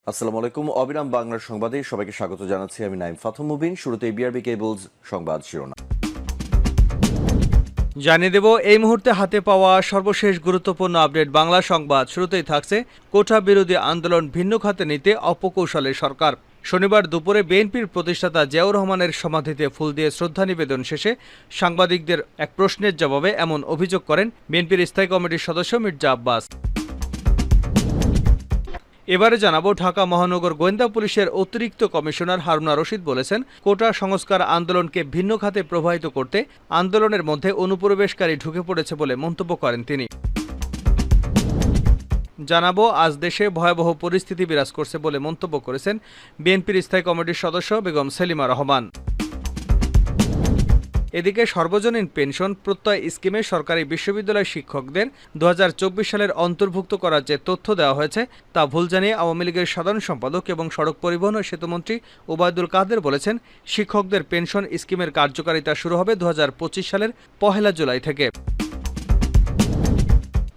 আসসালামু আলাইকুম। অবিরাম বাংলার সংবাদে সবাইকে স্বাগত জানাচ্ছি। আমি নাইম ফাথম মুবিন। শুরুতে বিআরবি কেবলস সংবাদ শিরোনাম জানিয়ে দেব এই মুহূর্তে হাতে পাওয়া সর্বশেষ গুরুত্বপূর্ণ আপডেট বাংলা সংবাদ। শুরুতেই থাকছে কোটা বিরোধী আন্দোলন ভিন্ন খাতে নিতে অপকৌশলে সরকার। শনিবার দুপুরে বিএনপির প্রতিষ্ঠাতা জিয়াউর রহমানের সমাধিতে ফুল দিয়ে শ্রদ্ধা নিবেদন শেষে সাংবাদিকদের এক প্রশ্নের জবাবে এমন অভিযোগ করেন বিএনপির স্থায়ী কমিটির সদস্য মির্জা আব্বাস। এবারে জানাবো, ঢাকা মহানগর গোয়েন্দা পুলিশের অতিরিক্ত কমিশনার হারুনা রশিদ বলেছেন, কোটা সংস্কার আন্দোলনকে ভিন্ন খাতে প্রবাহিত করতে আন্দোলনের মধ্যে অনুপ্রবেশকারী ঢুকে পড়েছে বলে মন্তব্য করেন তিনি। জানাবো, আজ দেশে ভয়াবহ পরিস্থিতি বিরাজ করছে বলে মন্তব্য করেছেন বিএনপির স্থায়ী কমিটির সদস্য বেগম সেলিমা রহমান। এদিকে সর্বজনীন পেনশন প্রত্যয় স্কিমে সরকারি বিশ্ববিদ্যালয় শিক্ষকদের 2024 সালের অন্তর্ভুক্ত করার যে তথ্য দেওয়া হয়েছে তা ভুল জানিয়ে আওয়ামী লীগের সাধারণ সম্পাদক এবং সড়ক পরিবহন ও সেতুমন্ত্রী ওবায়দুল কাদের বলেছেন, শিক্ষকদের পেনশন স্কিমের কার্যকারিতা শুরু হবে 2025 সালের 1 জুলাই থেকে।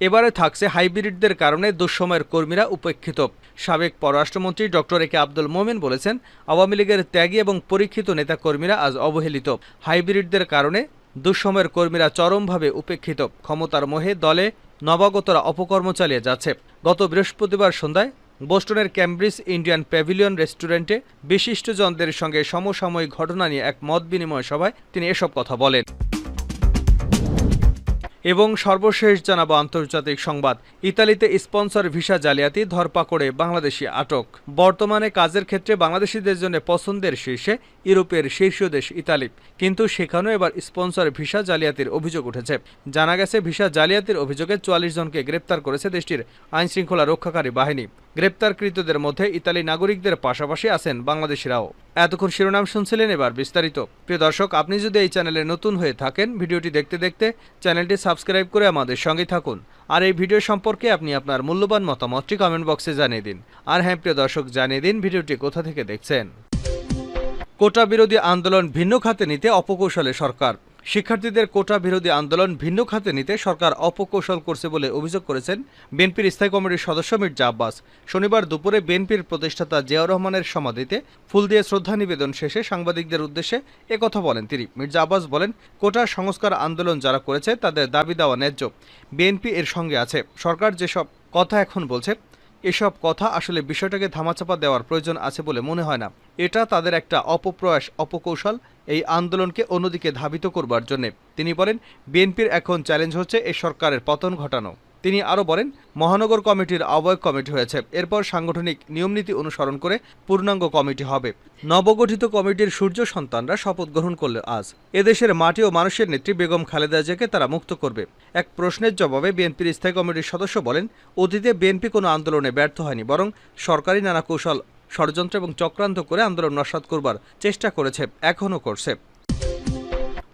এবারে থাকছে, হাইব্রিডদের কারণে দুঃসময়ের কর্মীরা উপেক্ষিত। সাবেক পররাষ্ট্রমন্ত্রী ডক্টর এ কে আব্দুল মোমেন বলেছেন, আওয়ামী লীগের ত্যাগী এবং পরীক্ষিত নেতাকর্মীরা আজ অবহেলিত। হাইব্রিডদের কারণে দুঃসময়ের কর্মীরা চরমভাবে উপেক্ষিত। ক্ষমতার মোহে দলে নবাগতরা অপকর্ম চালিয়ে যাচ্ছে। গত বৃহস্পতিবার সন্ধ্যায় বোস্টনের ক্যামব্রিজ ইন্ডিয়ান প্যাভিলিয়ন রেস্টুরেন্টে বিশিষ্টজনদের সঙ্গে সমসাময়িক ঘটনা নিয়ে এক মত বিনিময় সভায় তিনি এসব কথা বলেন। এবং সর্বশেষ জানাবো আন্তর্জাতিক সংবাদ। ইতালিতে স্পন্সর ভিসা জালিয়াতি, ধরপাকড়ে বাংলাদেশি আটক। বর্তমানে কাজের ক্ষেত্রে বাংলাদেশিদের জন্য পছন্দের শীর্ষে ইউরোপের শীর্ষ দেশ ইতালি, কিন্তু সেখানেও এবার স্পন্সর ভিসা জালিয়াতির অভিযোগ উঠেছে। জানা গেছে, ভিসা জালিয়াতির অভিযোগে 44 জনকে গ্রেপ্তার করেছে দেশটির আইনশৃঙ্খলা রক্ষাকারী বাহিনী। গ্রেপ্তারকৃতদের মধ্যে ইতালি নাগরিকদের পাশাপাশি আছেন বাংলাদেশিরাও। এতক্ষণ শিরোনাম শুনছিলেন, এবার বিস্তারিত। প্রিয় দর্শক, আপনি যদি এই চ্যানেলে নতুন হয়ে থাকেন, ভিডিওটি দেখতে দেখতে চ্যানেলটি সাবস্ক্রাইব করে আমাদের সঙ্গে থাকুন। আর এই ভিডিও সম্পর্কে আপনি আপনার মূল্যবান মতামতটি কমেন্ট বক্সে জানিয়ে দিন। আর হ্যাঁ প্রিয় দর্শক, জানিয়ে দিন ভিডিওটি কোথা থেকে দেখছেন। কোটা বিরোধী আন্দোলন ভিন্ন খাতে নিতে অপকৌশলে সরকার। শিক্ষার্থীদের কোটা বিরোধী আন্দোলন ভিন্ন খাতে নিতে সরকার অপকৌশল করছে বলে অভিযোগ করেছেন বিএনপির স্থায়ী কমিটির সদস্য মির্জা আব্বাস। শনিবার দুপুরে বিএনপির প্রতিষ্ঠাতা জিয়াউর রহমানের সমাধিতে ফুল দিয়ে শ্রদ্ধা নিবেদন শেষে সাংবাদিকদের উদ্দেশ্যে একথা বলেন তিনি। মির্জা আব্বাস বলেন, কোটা সংস্কার আন্দোলন যারা করেছে তাদের দাবি দেওয়া ন্যায্য। বিএনপি এর সঙ্গে আছে। সরকার যেসব কথা এখন বলছে, এসব কথা আসলে বিষয়টাকে ধামাচাপা দেওয়ার প্রয়োজন আছে বলে মনে হয় না। এটা তাদের একটা অপপ্রয়াস, অপকৌশল এই আন্দোলনকে অন্যদিকে ধাবিত করবার জন্য। তিনি বলেন, বিএনপির এখন চ্যালেঞ্জ হচ্ছে এই সরকারের পতন ঘটানো। তিনি আরও বলেন, মহানগর কমিটির আহ্বায়ক কমিটি হয়েছে, এরপর সাংগঠনিক নিয়মনীতি অনুসরণ করে পূর্ণাঙ্গ কমিটি হবে। নবগঠিত কমিটির সূর্য সন্তানরা শপথ গ্রহণ করলে আজ এদেশের মাটি ও মানুষের নেত্রী বেগম খালেদা জিয়াকে তারা মুক্ত করবে। এক প্রশ্নের জবাবে বিএনপির স্থায়ী কমিটির সদস্য বলেন, অতীতে বিএনপি কোনো আন্দোলনে ব্যর্থ হয়নি, বরং সরকারি নানা কৌশল, ষড়যন্ত্র এবং চক্রান্ত করে আন্দোলন নস্যাৎ করবার চেষ্টা করেছে, এখনও করছে।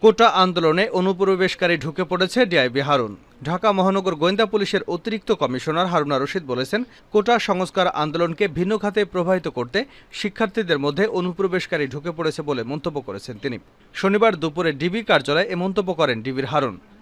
কোটা আন্দোলনে অনুপ্রবেশকারী ঢুকে পড়েছে ডিআইবি হারুন। ঢাকা মহানগর গোয়েন্দা পুলিশের অতিরিক্ত কমিশনার হারুনা রশিদ বলেছেন, কোটা সংস্কার আন্দোলনকে ভিন্ন খাতে প্রবাহিত করতে শিক্ষার্থীদের মধ্যে অনুপ্রবেশকারী ঢুকে পড়েছে বলে মন্তব্য করেছেন তিনি। শনিবার দুপুরে ডিবি কার্যালয়ে এ মন্তব্য করেন ডিবির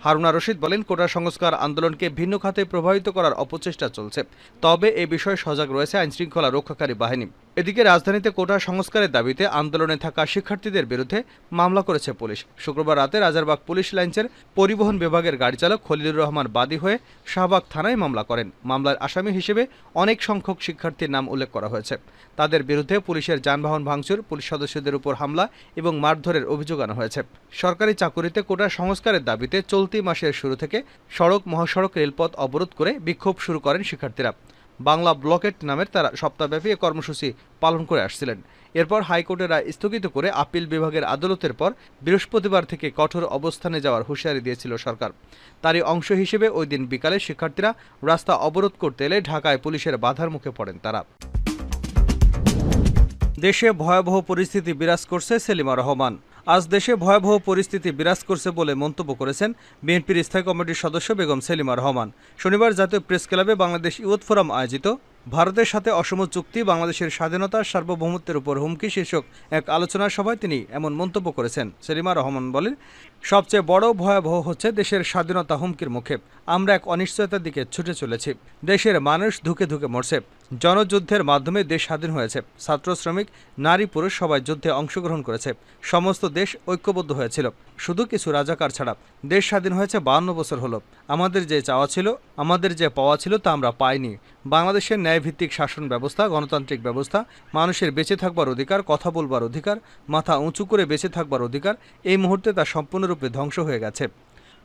হারুনা রশিদ বলেন, কোটা সংস্কার আন্দোলনকে ভিন্ন খাতে প্রভাবিত করার অপচেষ্টা চলছে, তবে এ বিষয়ে সজাগ রয়েছে আইনশৃঙ্খলা রক্ষাকারী বাহিনী। এদিকে রাজধানীতে কোটা সংস্কারের দাবিতে আন্দোলনে থাকা শিক্ষার্থীদের বিরুদ্ধে মামলা করেছে পুলিশ। শুক্রবার রাতে রাজারবাগ পুলিশ লাইন্সের পরিবহন বিভাগের গাড়ি চালক খলিলুর রহমান বাদী হয়ে শাহবাগ থানায় মামলা করেন। মামলার আসামি হিসেবে অনেক সংখ্যক শিক্ষার্থীর নাম উল্লেখ করা হয়েছে। তাদের বিরুদ্ধে পুলিশের যানবাহন ভাঙচুর, পুলিশ সদস্যদের উপর হামলা এবং মারধরের অভিযোগ আনা হয়েছে। সরকারি চাকুরিতে কোটা সংস্কারের দাবিতে চলতি মাসের শুরু থেকে সড়ক, মহাসড়ক, রেলপথ অবরোধ করে বিক্ষোভ শুরু করেন শিক্ষার্থীরা। বাংলা ব্লকেট নামের তারা সপ্তাহব্যাপী এ কর্মসূচি পালন করে আসছিলেন। এরপর হাইকোর্টের রায় স্থগিত করে আপিল বিভাগের আদালতের পর বৃহস্পতিবার থেকে কঠোর অবস্থানে যাওয়ার হুঁশিয়ারি দিয়েছিল সরকার। তারই অংশ হিসেবে ওই দিন বিকালে শিক্ষার্থীরা রাস্তা অবরোধ করতে এলে ঢাকায় পুলিশের বাধার মুখে পড়েন তারা। দেশে ভয়াবহ পরিস্থিতি বিরাজ করছে, সেলিমা রহমান। আজ দেশে ভয়াবহ পরিস্থিতি বিরাজ করছে বলে মন্তব্য করেছেন বিএনপির স্থায়ী কমিটির সদস্য বেগম সেলিমা রহমান। শনিবার জাতীয় প্রেস ক্লাবে বাংলাদেশ ইউথ ফোরাম আয়োজিত ভারতের সাথে অসম চুক্তি, বাংলাদেশের স্বাধীনতা সার্বভৌমত্বের উপর হুমকি শীর্ষক এক আলোচনা সভায় তিনি এমন মন্তব্য করেছেন। সেলিমা রহমান বলেন, সবচেয়ে বড় ভয়াবহ হচ্ছে দেশের স্বাধীনতা হুমকির মুখে আমরা এক অনিশ্চয়তার দিকে ছুটে চলেছি। দেশের মানুষ ধুকে ধুকে মরছে। জনযুদ্ধের মাধ্যমে দেশ স্বাধীন হয়েছে। ছাত্র, শ্রমিক, নারী, পুরুষ সবাই যুদ্ধে অংশগ্রহণ করেছে। সমস্ত দেশ ঐক্যবদ্ধ হয়েছিল, শুধু কিছু রাজাকার ছাড়া। দেশ স্বাধীন হয়েছে 52 বছর হলো। আমাদের যে চাওয়া ছিল, আমাদের যে পাওয়া ছিল তা আমরা পাইনি। বাংলাদেশের ন্যায়ভিত্তিক শাসন ব্যবস্থা, গণতান্ত্রিক ব্যবস্থা, মানুষের বেঁচে থাকবার অধিকার, কথা বলবার অধিকার, মাথা উঁচু করে বেঁচে থাকবার অধিকার, এই মুহূর্তে তা সম্পূর্ণরূপে ধ্বংস হয়ে গেছে।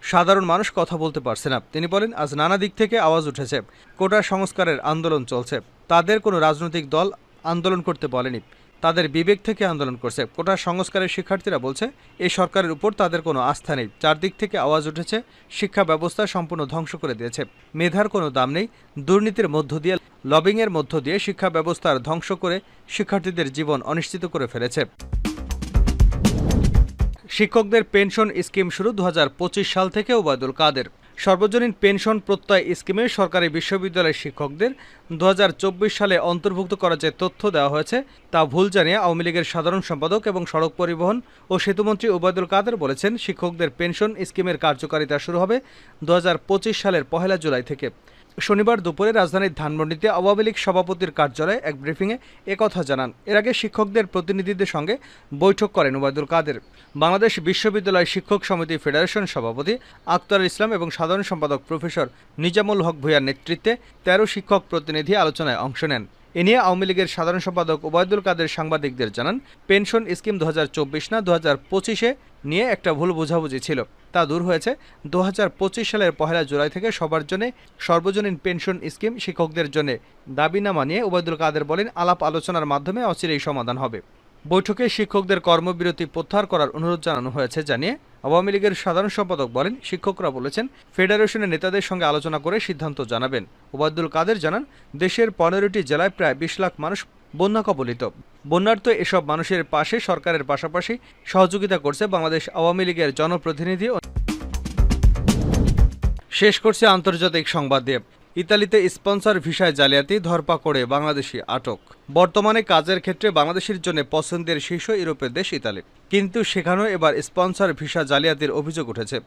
সাধারণ মানুষ কথা বলতে পারছে না। তিনি বলেন, আজ নানা দিক থেকে আওয়াজ উঠেছে। কোটা সংস্কারের আন্দোলন চলছে। তাদের কোনো রাজনৈতিক দল আন্দোলন করতে বলেনি, তাদের বিবেক থেকে আন্দোলন করছে। কোটা সংস্কারের শিক্ষার্থীরা বলছে, এই সরকারের উপর তাদের কোনো আস্থা নেই। চারদিক থেকে আওয়াজ উঠেছে, শিক্ষা ব্যবস্থা সম্পূর্ণ ধ্বংস করে দিয়েছে। মেধার কোনো দাম নেই। দুর্নীতির মধ্য দিয়ে, লবিংয়ের মধ্য দিয়ে শিক্ষা ব্যবস্থার ধ্বংস করে শিক্ষার্থীদের জীবন অনিশ্চিত করে ফেলেছে। শিক্ষকদের পেনশন স্কিম শুরু 2025 সাল থেকে। ওবায়দুল কাদের। সর্বজনীন পেনশন প্রত্যয় স্কিমে সরকারি বিশ্ববিদ্যালয়ের শিক্ষকদের 2024 সালে অন্তর্ভুক্ত করার যে তথ্য দেওয়া হয়েছে তা ভুল জানিয়ে আওয়ামী লীগের সাধারণ সম্পাদক এবং সড়ক পরিবহন ও সেতুমন্ত্রী ওবায়দুল কাদের বলেছেন, শিক্ষকদের পেনশন স্কিমের কার্যকারিতা শুরু হবে 2025 সালের 1 জুলাই থেকে। শনিবার দুপুরে রাজধানীর ধানমন্ডিতে আওয়ামী লীগ সভাপতির কার্যালয়ে এক ব্রিফিংয়ে একথা জানান। এর আগে শিক্ষকদের প্রতিনিধিদের সঙ্গে বৈঠক করেন ওবায়দুল কাদের। বাংলাদেশ বিশ্ববিদ্যালয় শিক্ষক সমিতি ফেডারেশন সভাপতি আক্তার ইসলাম এবং সাধারণ সম্পাদক প্রফেসর নিজামুল হক ভূঁইয়ার নেতৃত্বে 13 শিক্ষক প্রতিনিধি আলোচনায় অংশ নেন। এ নিয়ে আওয়ামী লীগের সাধারণ সম্পাদক ওবায়দুল কাদের সাংবাদিকদের জানান, পেনশন স্কিম 2024 না 2025-এ নিয়ে একটা ভুল বোঝাবুঝি ছিল, তা দূর হয়েছে। 2025 সালের 1 জুলাই থেকে সবার জন্য সর্বজনীন পেনশন স্কিম শিক্ষকদের জন্য দাবি না মানিয়ে ওবায়দুল কাদের বলেন, আলাপ আলোচনার মাধ্যমে অচিরেই সমাধান হবে। বৈঠকে শিক্ষকদের কর্মবিরতি প্রত্যাহার করার অনুরোধ জানানো হয়েছে জানিয়ে আওয়ামী লীগের সাধারণ সম্পাদক বলেন, শিক্ষকরা বলেছেন ফেডারেশনের নেতাদের সঙ্গে আলোচনা করে সিদ্ধান্ত জানাবেন। ওবায়দুল কাদের জানান, দেশের 15টি জেলায় প্রায় 20 লাখ মানুষ বন্যা কবলিত। বন্যার্ত এসব মানুষের পাশে সরকারের পাশাপাশি সহযোগিতা করছে বাংলাদেশ আওয়ামী লীগের জনপ্রতিনিধি। শেষ করছে আন্তর্জাতিক সংবাদ দিয়ে। ইতালিতে স্পন্সর ভিসায় জালিয়াতি, ধরপাকড়ে বাংলাদেশি আটক। বর্তমানে কাজের ক্ষেত্রে বাংলাদেশের জন্য পছন্দের শীর্ষ ইউরোপের দেশ ইতালি, কিন্তু সেখানেও এবার স্পন্সর ভিসা জালিয়াতির অভিযোগ উঠেছে।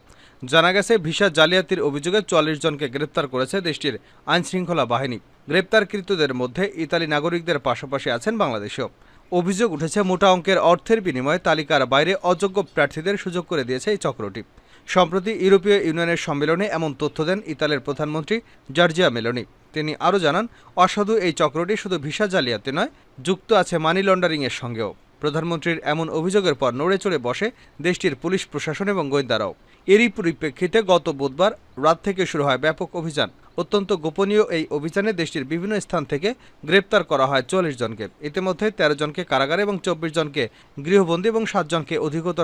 জানা গেছে, ভিসা জালিয়াতির অভিযোগে 44 জনকে গ্রেপ্তার করেছে দেশটির আইনশৃঙ্খলা বাহিনী। গ্রেপ্তারকৃতদের মধ্যে ইতালি নাগরিকদের পাশাপাশি আছেন বাংলাদেশীয়। অভিযোগ উঠেছে, মোটা অঙ্কের অর্থের বিনিময়ে তালিকার বাইরে অযোগ্য প্রার্থীদের সুযোগ করে দিয়েছে এই চক্রটি। সম্প্রতি ইউরোপীয় ইউনিয়নের সম্মেলনে এমন তথ্য দেন ইতালির প্রধানমন্ত্রী জর্জিয়া মেলোনি। তিনি আরও জানান, অসাধু এই চক্রটি শুধু ভিসা জালিয়াতি নয়, যুক্ত আছে মানি লন্ডারিংয়ের সঙ্গেও। প্রধানমন্ত্রীর এমন অভিযোগের পর নড়ে চড়ে বসে দেশটির পুলিশ প্রশাসন এবং গোয়েন্দারাও। এরই পরিপ্রেক্ষিতে গত বুধবার রাত থেকে শুরু হয় ব্যাপক অভিযান। অত্যন্ত গোপনীয় এই অভিযানে দেশটির বিভিন্ন স্থান থেকে গ্রেপ্তার করা হয় 44 জনকে। ইতিমধ্যে 13 জনকে কারাগারে এবং 24 জনকে গৃহবন্দী এবং 7 জনকে অধিকতর